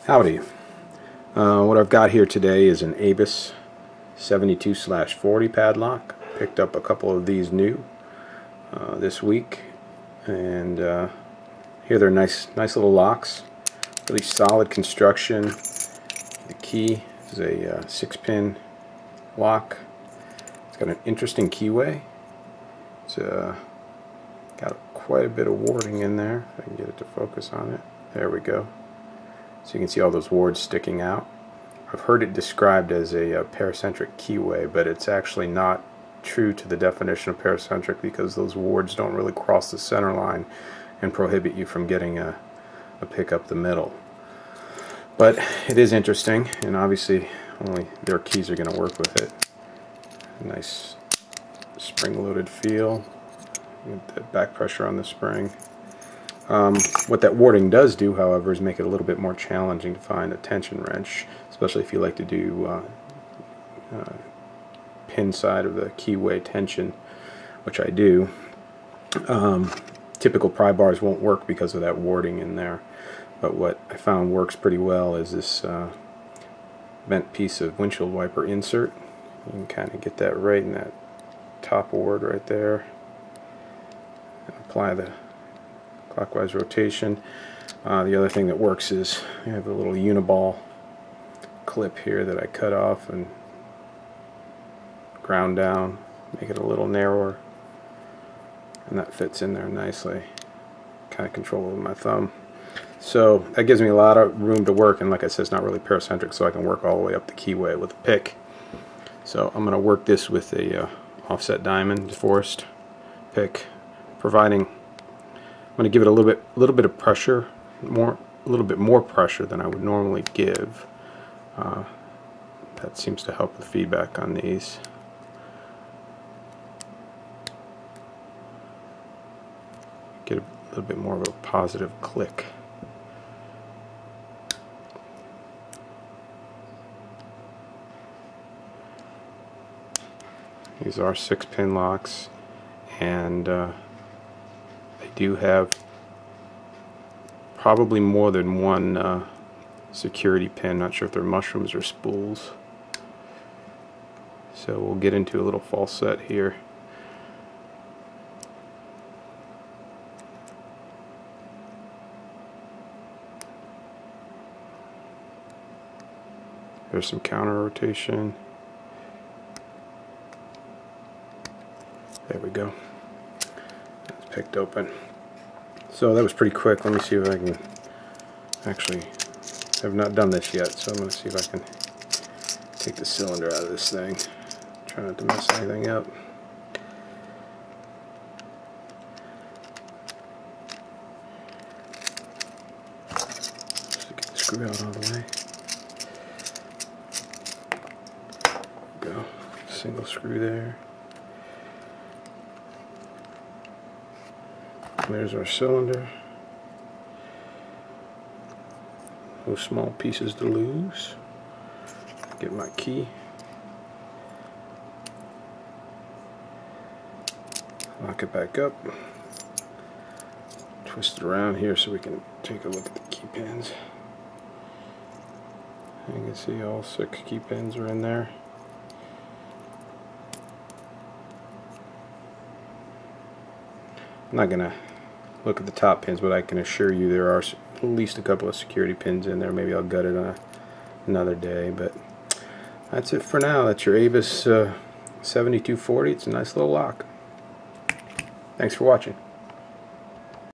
Howdy. What I've got here today is an ABUS 72/40 padlock. Picked up a couple of these new this week, and here they're nice little locks. Really solid construction. The key is a 6-pin lock. It's got an interesting keyway. It's got quite a bit of warding in there. If I can get it to focus on it. There we go. So you can see all those wards sticking out. I've heard it described as a paracentric keyway, but it's actually not true to the definition of paracentric because those wards don't really cross the center line and prohibit you from getting a pick up the middle. But it is interesting, and obviously only their keys are going to work with it. Nice spring-loaded feel. Get that back pressure on the spring. What that warding does do, however, is make it a little bit more challenging to find a tension wrench, especially if you like to do pin side of the keyway tension, which I do. Typical pry bars won't work because of that warding in there, but what I found works pretty well is this bent piece of windshield wiper insert. You can kind of get that right in that top ward right there and apply the clockwise rotation. The other thing that works is I have a little uniball clip here that I cut off and ground down, make it a little narrower, and that fits in there nicely. Kind of control over my thumb. So that gives me a lot of room to work, and like I said, it's not really paracentric, so I can work all the way up the keyway with a pick. So I'm going to work this with a offset diamond Deforest pick, providing I'm going to give it a little bit of pressure, a little bit more pressure than I would normally give. That seems to help with feedback on these. Get a little bit more of a positive click. These are 6-pin locks, and they do have probably more than one security pin. Not sure if they're mushrooms or spools. So we'll get into a little false set here. There's some counter rotation. There we go. It's picked open. So that was pretty quick. Let me see if I can actually, I have not done this yet, so I'm going to see if I can take the cylinder out of this thing. Try not to mess anything up. Just to get the screw out all the way. There we go. Single screw there. There's our cylinder. No small pieces to lose. Get my key. Lock it back up. Twist it around here so we can take a look at the key pins. You can see all 6 key pins are in there. I'm not going to look at the top pins, but I can assure you there are at least a couple of security pins in there. Maybe I'll gut it on another day, but that's it for now. That's your ABUS 72/40. It's a nice little lock. Thanks for watching.